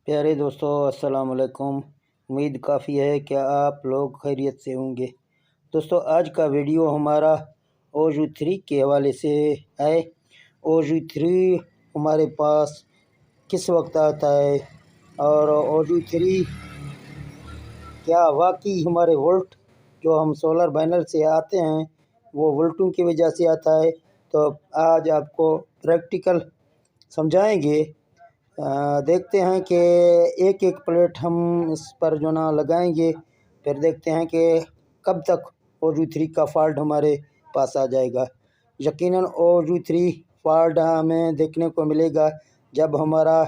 प्यारे दोस्तों, अस्सलाम वालेकुम। उम्मीद काफ़ी है कि आप लोग खैरियत से होंगे। दोस्तों, आज का वीडियो हमारा OU3 के हवाले से है। OU3 हमारे पास किस वक्त आता है और OU3 क्या वाकई हमारे वोल्ट जो हम सोलर पैनल से आते हैं वो वोल्टों की वजह से आता है। तो आज आपको प्रैक्टिकल समझाएंगे। देखते हैं कि एक एक प्लेट हम इस पर जो ना लगाएंगे, फिर देखते हैं कि कब तक OU3 का फॉल्ट हमारे पास आ जाएगा। यकीनन OU3 फॉल्ट हमें देखने को मिलेगा जब हमारा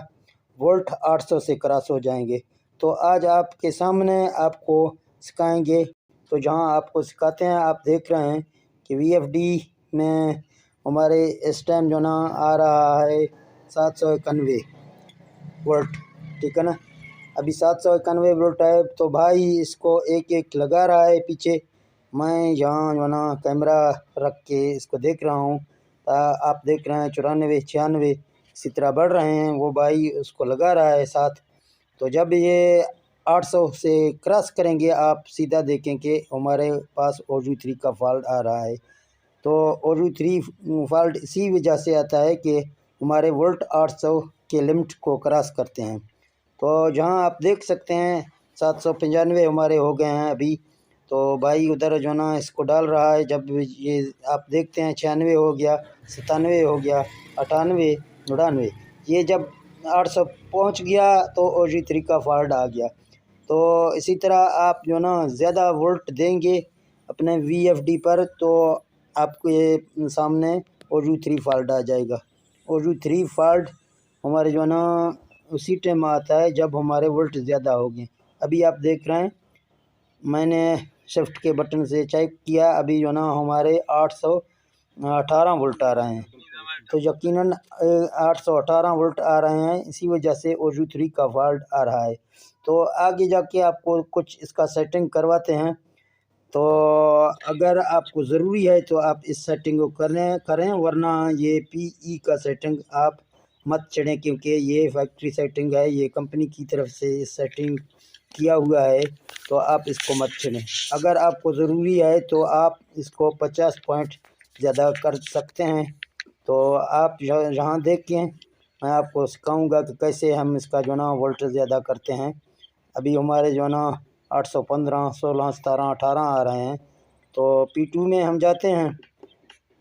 वोल्ट 800 से क्रॉस हो जाएंगे। तो आज आपके सामने आपको सिखाएंगे। तो जहां आपको सिखाते हैं आप देख रहे हैं कि VFD में हमारे इस टाइम जो ना आ रहा है 791 वोल्ट, ठीक है ना। अभी 791 वोल्ट है। तो भाई इसको एक एक लगा रहा है पीछे। मैं यहाँ जो ना कैमरा रख के इसको देख रहा हूँ। आप देख रहे हैं 94 96 इसी तरह बढ़ रहे हैं। वो भाई उसको लगा रहा है साथ। तो जब ये 800 से क्रॉस करेंगे आप सीधा देखें कि हमारे पास OU3 का फॉल्ट आ रहा है। तो OU3 फॉल्ट इसी वजह से आता है कि हमारे वोल्ट 800 के लिमिट को क्रॉस करते हैं। तो जहां आप देख सकते हैं 795 हमारे हो गए हैं अभी। तो भाई उधर जो ना इसको डाल रहा है। जब ये आप देखते हैं 96 हो गया, 97 हो गया, 98, 99, ये जब 800 पहुंच गया तो OU3 का फॉल्ट आ गया। तो इसी तरह आप जो ना ज़्यादा वोल्ट देंगे अपने VFD पर तो आपको ये सामने OU3 फॉल्ट आ जाएगा। OU3 फॉल्ट हमारे जो ना उसी टाइम आता है जब हमारे वोल्ट ज़्यादा हो गए। अभी आप देख रहे हैं मैंने शिफ्ट के बटन से चेक किया, अभी जो ना हमारे 818 वोल्ट आ रहे हैं। तो यकीनन 818 वोल्ट आ रहे हैं, इसी वजह से OU3 का फॉल्ट आ रहा है। तो आगे जाके आपको कुछ इसका सेटिंग करवाते हैं। तो अगर आपको ज़रूरी है तो आप इस सेटिंग को करें, वरना ये PE का सेटिंग आप मत चढ़ें, क्योंकि ये फैक्ट्री सेटिंग है, ये कंपनी की तरफ से सेटिंग किया हुआ है। तो आप इसको मत चढ़ें। अगर आपको ज़रूरी है तो आप इसको 50 पॉइंट ज़्यादा कर सकते हैं। तो आप यहाँ देखें, मैं आपको सिखाऊंगा कि कैसे हम इसका जो ना वोल्ट ज़्यादा करते हैं। अभी हमारे जो ना 815, 16, 17, 18 आ रहे हैं। तो P2 में हम जाते हैं।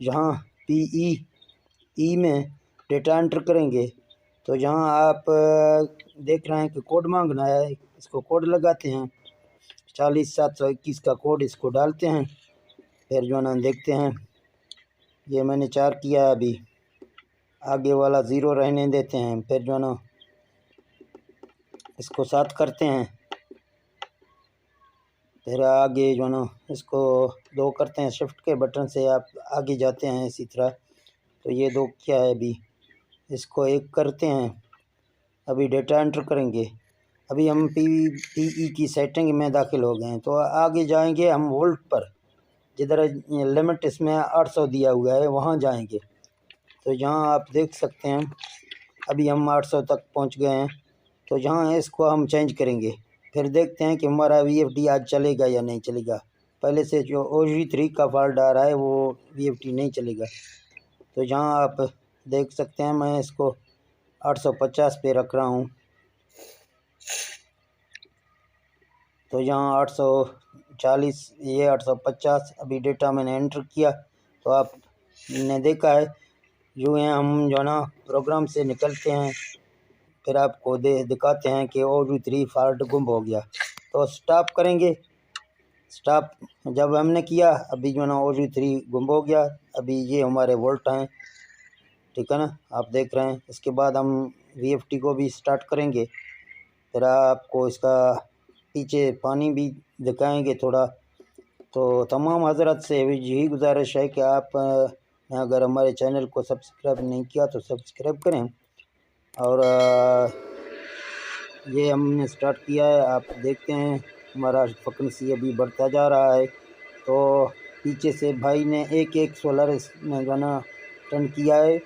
यहाँ PE में डेटा एंटर करेंगे। तो यहाँ आप देख रहे हैं कि कोड मांगना है, इसको कोड लगाते हैं 40721 का कोड, इसको डालते हैं। फिर जो ना देखते हैं ये मैंने 4 किया है, अभी आगे वाला 0 रहने देते हैं। फिर जो ना इसको 7 करते हैं। फिर आगे जो ना इसको 2 करते हैं। शिफ्ट के बटन से आप आगे जाते हैं इसी तरह। तो ये 2 क्या है, अभी इसको 1 करते हैं। अभी डेटा एंटर करेंगे। अभी हम PE की सेटिंग में दाखिल हो गए हैं। तो आगे जाएंगे हम वोल्ट पर, जिधर लिमिट इसमें 800 दिया हुआ है वहाँ जाएंगे। तो यहाँ आप देख सकते हैं अभी हम 800 तक पहुँच गए हैं। तो यहाँ इसको हम चेंज करेंगे। फिर देखते हैं कि हमारा VFD आज चलेगा या नहीं चलेगा। पहले से जो OU3 का फॉल्ट आ रहा है वो VFD नहीं चलेगा। तो यहाँ आप देख सकते हैं मैं इसको 850 पे रख रहा हूँ। तो यहाँ 840, ये 850 अभी डेटा मैंने एंटर किया। तो आपने देखा है यूँ हैं हम जो ना प्रोग्राम से निकलते हैं। फिर आपको दिखाते हैं कि OU3 फॉल्ट गुम हो गया। तो स्टॉप करेंगे। स्टॉप जब हमने किया, अभी जो ना OU3 गुम हो गया। अभी ये हमारे वोल्ट हैं, ठीक है ना, आप देख रहे हैं। इसके बाद हम VFD को भी स्टार्ट करेंगे। फिर आपको इसका पीछे पानी भी दिखाएंगे थोड़ा। तो तमाम हजरत से यही गुजारिश है कि आप अगर हमारे चैनल को सब्सक्राइब नहीं किया तो सब्सक्राइब करें। और ये हमने स्टार्ट किया है। आप देखते हैं हमारा फ्रीक्वेंसी अभी बढ़ता जा रहा है। तो पीछे से भाई ने एक एक सोलर इसमें जो ना टर्न किया है।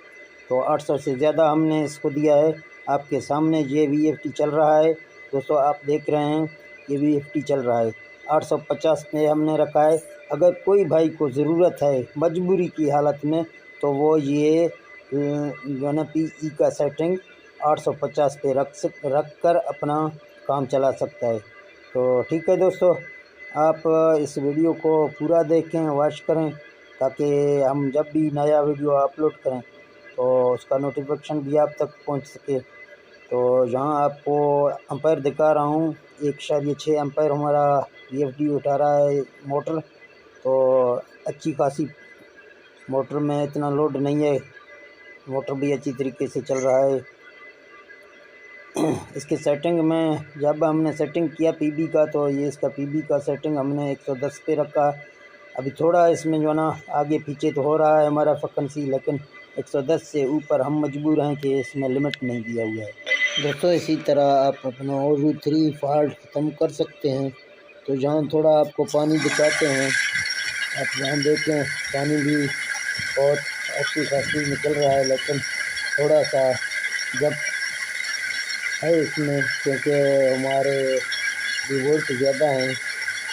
तो 800 से ज़्यादा हमने इसको दिया है। आपके सामने ये VFD चल रहा है दोस्तों, आप देख रहे हैं ये VFD चल रहा है। 850 पे हमने रखा है। अगर कोई भाई को ज़रूरत है मजबूरी की हालत में तो वो ये जो है ना PE का सेटिंग 850 पे रख कर अपना काम चला सकता है। तो ठीक है दोस्तों, आप इस वीडियो को पूरा देखें, वॉच करें, ताकि हम जब भी नया वीडियो अपलोड करें तो उसका नोटिफिकेशन भी आप तक पहुंच सके। तो यहाँ आपको एम्पायर दिखा रहा हूँ, 1.6 एम्पायर हमारा VFD उठा रहा है मोटर। तो अच्छी खासी मोटर में इतना लोड नहीं है, मोटर भी अच्छी तरीके से चल रहा है। इसकी सेटिंग में जब हमने सेटिंग किया PB का, तो ये इसका PB का सेटिंग हमने 110 पे रखा। अभी थोड़ा इसमें जो है ना आगे पीछे तो हो रहा है हमारा फ्रिक्वेंसी, लेकिन 110 से ऊपर हम मजबूर हैं कि इसमें लिमिट नहीं दिया हुआ है दोस्तों। इसी तरह आप अपना OU3 फॉल्ट ख़त्म कर सकते हैं। तो जहाँ थोड़ा आपको पानी दिखाते हैं, आप यहाँ देखें पानी भी बहुत अच्छी खासी निकल रहा है, लेकिन थोड़ा सा जब है इसमें, क्योंकि हमारे वोल्ट ज़्यादा हैं,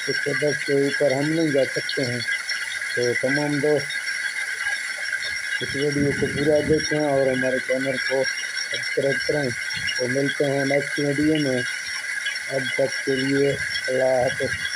110 के ऊपर हम नहीं जा सकते हैं। तो तमाम दोस्त इस वीडियो को पूरा देखें और हमारे चैनल को सब्सक्राइब करें। तो मिलते हैं नेक्स्ट वीडियो में, अब तक के लिए अल्लाह हाफ़िज़।